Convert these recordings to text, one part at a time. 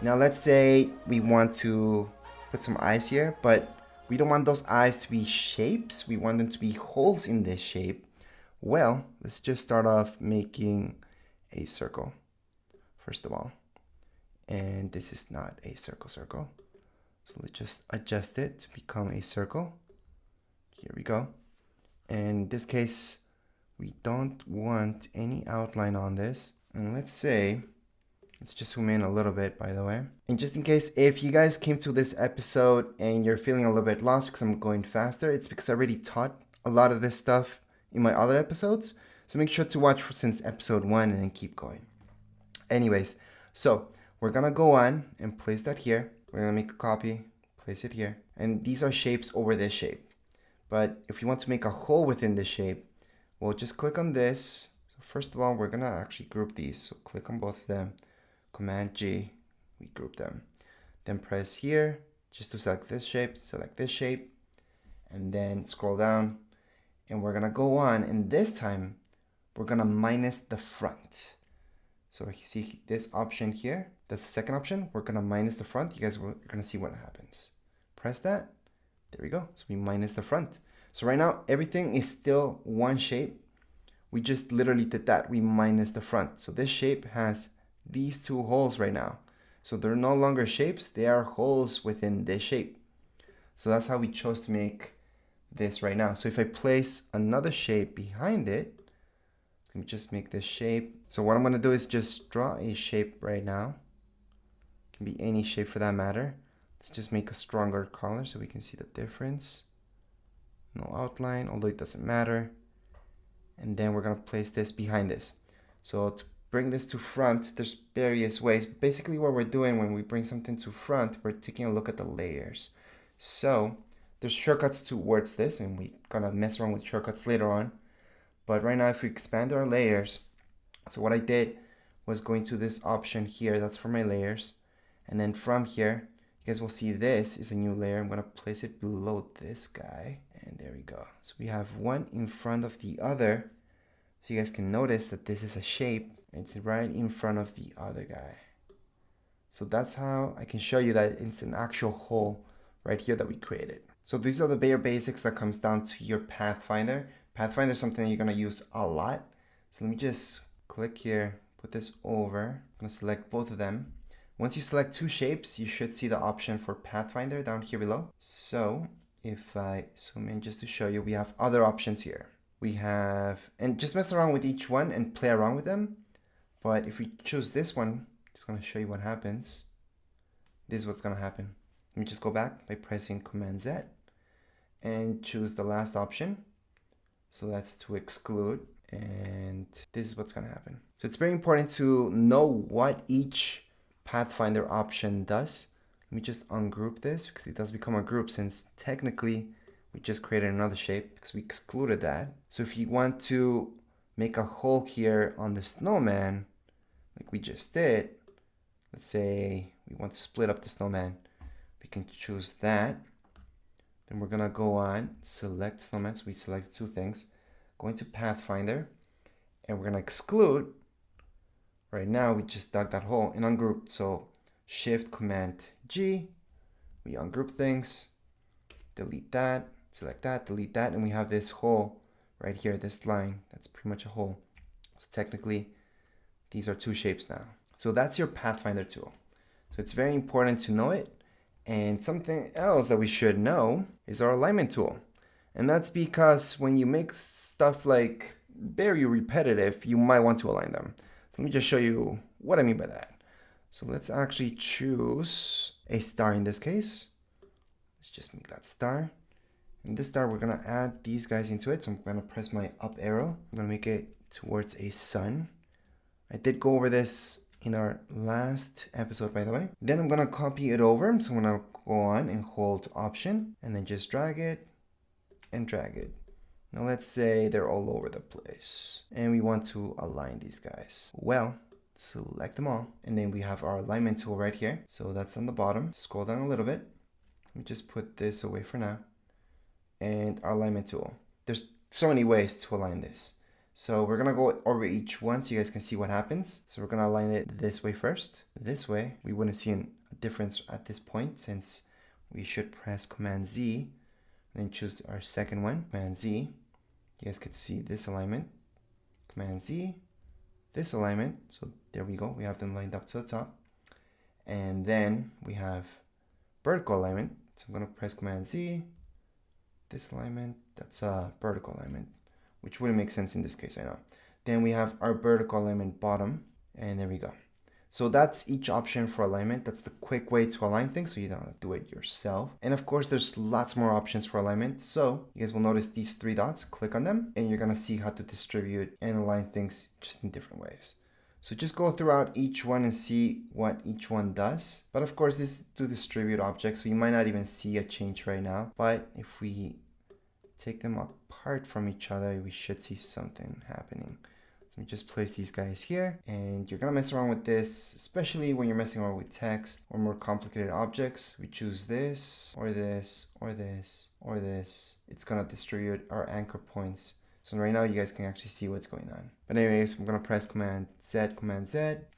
Now let's say we want to put some eyes here, but we don't want those eyes to be shapes. We want them to be holes in this shape. Well, let's just start off making a circle, first of all. And this is not a circle. So let's just adjust it to become a circle. Here we go. And in this case, we don't want any outline on this. And let's just zoom in a little bit, by the way. And just in case, if you guys came to this episode and you're feeling a little bit lost because I'm going faster, it's because I already taught a lot of this stuff in my other episodes. So make sure to watch since episode 1 and then keep going. Anyways, so we're gonna go on and place that here. We're gonna make a copy, place it here. And these are shapes over this shape. But if you want to make a hole within this shape, we'll just click on this. So first of all, we're gonna actually group these. So click on both of them. Command G, we group them. Then press here just to select this shape, and then scroll down. And we're gonna go on, and this time we're gonna minus the front. So you see this option here, that's the second option. We're gonna minus the front. You guys are gonna see what happens. Press that, there we go. So we minus the front. So right now everything is still one shape. We just literally did that, we minus the front. So this shape has these two holes right now. So they're no longer shapes, they are holes within this shape. So that's how we chose to make this right now. So if I place another shape behind it, let me just make this shape. So what I'm gonna do is just draw a shape right now. It can be any shape for that matter. Let's just make a stronger color so we can see the difference. No outline, although it doesn't matter. And then we're gonna place this behind this. So to bring this to front, there's various ways. Basically what we're doing when we bring something to front, we're taking a look at the layers. So there's shortcuts towards this, and we're gonna mess around with shortcuts later on. But right now, if we expand our layers, so what I did was going to this option here, that's for my layers. And then from here, you guys will see this is a new layer. I'm gonna place it below this guy, and there we go. So we have one in front of the other. So you guys can notice that this is a shape. It's right in front of the other guy. So that's how I can show you that it's an actual hole right here that we created. So these are the bare basics that comes down to your Pathfinder. Pathfinder is something you're gonna use a lot. So let me just click here, put this over. I'm gonna select both of them. Once you select two shapes, you should see the option for Pathfinder down here below. So if I zoom in just to show you, we have other options here. We have, and just mess around with each one and play around with them. But if we choose this one, it's gonna show you what happens. This is what's gonna happen. Let me just go back by pressing Command Z and choose the last option. So that's to exclude, and this is what's gonna happen. So it's very important to know what each Pathfinder option does. Let me just ungroup this because it does become a group, since technically we just created another shape because we excluded that. So if you want to make a hole here on the snowman, like we just did, let's say we want to split up the snowman, we can choose that. Then we're gonna go on, select snowman, so we select two things. Go into Pathfinder, and we're gonna exclude. Right now, we just dug that hole and ungrouped. So Shift Command G, we ungroup things, delete that, select that, delete that, and we have this hole right here, this line, that's pretty much a hole. So technically, these are two shapes now. So that's your Pathfinder tool. So it's very important to know it. And something else that we should know is our alignment tool. And that's because when you make stuff like very repetitive, you might want to align them. So let me just show you what I mean by that. So let's actually choose a star in this case. Let's just make that star. In this star, we're gonna add these guys into it. So I'm gonna press my up arrow. I'm gonna make it towards a sun. I did go over this in our last episode, by the way. Then I'm gonna copy it over. So I'm gonna go on and hold Option, and then just drag it and drag it. Now let's say they're all over the place, and we want to align these guys. Well, select them all, and then we have our alignment tool right here. So that's on the bottom. Scroll down a little bit. Let me just put this away for now. And our alignment tool. There's so many ways to align this. So we're gonna go over each one so you guys can see what happens. So we're gonna align it this way first. This way, we wouldn't see difference at this point, since we should press Command Z, then choose our second one, Command Z. You guys can see this alignment, Command Z, this alignment. So there we go, we have them lined up to the top. And then we have vertical alignment. So I'm gonna press Command Z, this alignment, that's a vertical alignment, which wouldn't make sense in this case, I know. Then we have our vertical alignment bottom, and there we go. So that's each option for alignment. That's the quick way to align things, so you don't have to do it yourself. And of course, there's lots more options for alignment. So you guys will notice these three dots, click on them, and you're gonna see how to distribute and align things just in different ways. So just go throughout each one and see what each one does. But of course, this is to distribute objects, so you might not even see a change right now. But if we take them apart from each other, we should see something happening. So we just place these guys here, and you're gonna mess around with this, especially when you're messing around with text or more complicated objects. We choose this, or this, or this, or this. It's gonna distribute our anchor points. So right now you guys can actually see what's going on. But anyways, I'm gonna press Command Z,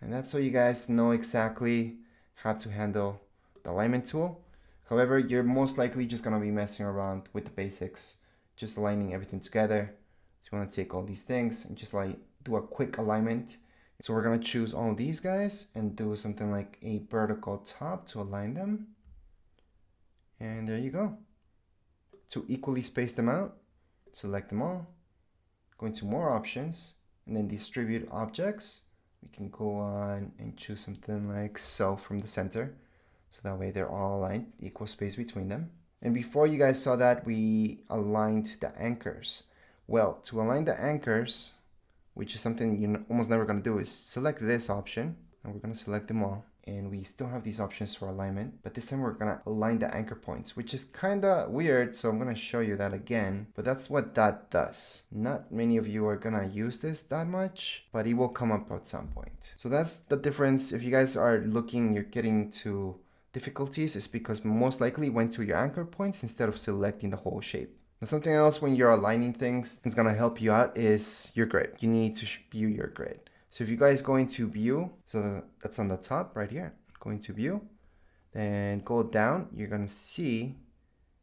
and that's so you guys know exactly how to handle the alignment tool. However, you're most likely just gonna be messing around with the basics, just aligning everything together. So you wanna take all these things and just like do a quick alignment. So we're gonna choose all these guys and do something like a vertical top to align them. And there you go. To equally space them out, select them all. Go into more options and then distribute objects. We can go on and choose something like so from the center. So that way they're all aligned, equal space between them. And before you guys saw that, we aligned the anchors. Well, to align the anchors, which is something you're almost never gonna do, is select this option, and we're gonna select them all. And we still have these options for alignment, but this time we're gonna align the anchor points, which is kinda weird, so I'm gonna show you that again. But that's what that does. Not many of you are gonna use this that much, but it will come up at some point. So that's the difference. If you guys are looking, you're getting to difficulties, is because most likely you went to your anchor points instead of selecting the whole shape. Now, something else when you're aligning things that's gonna help you out is your grid. You need to view your grid. So if you guys go into view, so that's on the top right here, go into view, then go down, you're gonna see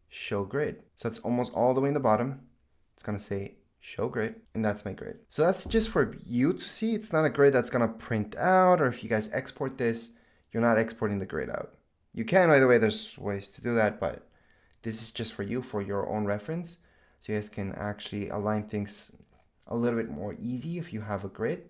show grid. So it's almost all the way in the bottom. It's gonna say show grid, and that's my grid. So that's just for you to see. It's not a grid that's gonna print out, or if you guys export this, you're not exporting the grid out. You can, by the way, there's ways to do that, but this is just for you, for your own reference. So you guys can actually align things a little bit more easy if you have a grid.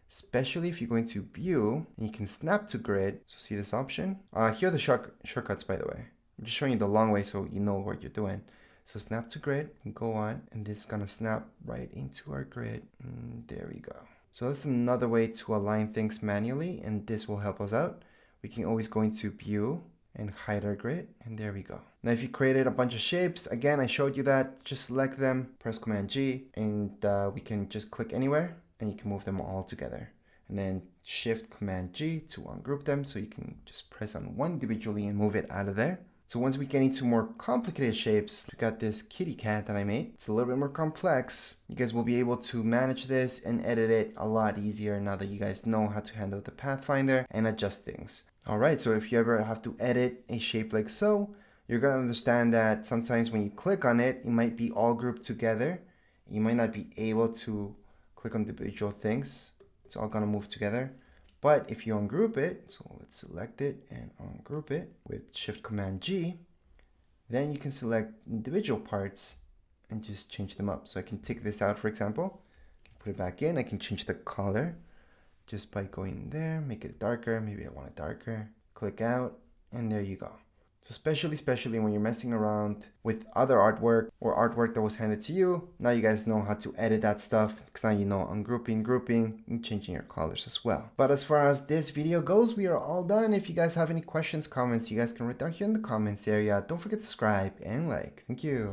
Especially if you go into view and you can snap to grid. So see this option? Here are the shortcuts, by the way. I'm just showing you the long way so you know what you're doing. So snap to grid and go on, and this is gonna snap right into our grid. And there we go. So that's another way to align things manually, and this will help us out. We can always go into view and hide our grid, and there we go. Now if you created a bunch of shapes, again, I showed you that, just select them, press Command G, and we can just click anywhere, and you can move them all together. And then Shift Command G to ungroup them, so you can just press on one individually and move it out of there. So once we get into more complicated shapes, we got this kitty cat that I made. It's a little bit more complex. You guys will be able to manage this and edit it a lot easier now that you guys know how to handle the Pathfinder and adjust things. All right, so if you ever have to edit a shape like so, you're gonna understand that sometimes when you click on it, it might be all grouped together. You might not be able to click on the individual things. It's all gonna move together. But if you ungroup it, so let's select it and ungroup it with Shift Command G, then you can select individual parts and just change them up. So I can take this out, for example, put it back in. I can change the color just by going there, make it darker. Maybe I want it darker. Click out, and there you go. So especially when you're messing around with other artwork or artwork that was handed to you, now you guys know how to edit that stuff, because now you know ungrouping, grouping, and changing your colors as well. But as far as this video goes, we are all done. If you guys have any questions, comments, you guys can write down here in the comments area. Don't forget to subscribe and like. Thank you.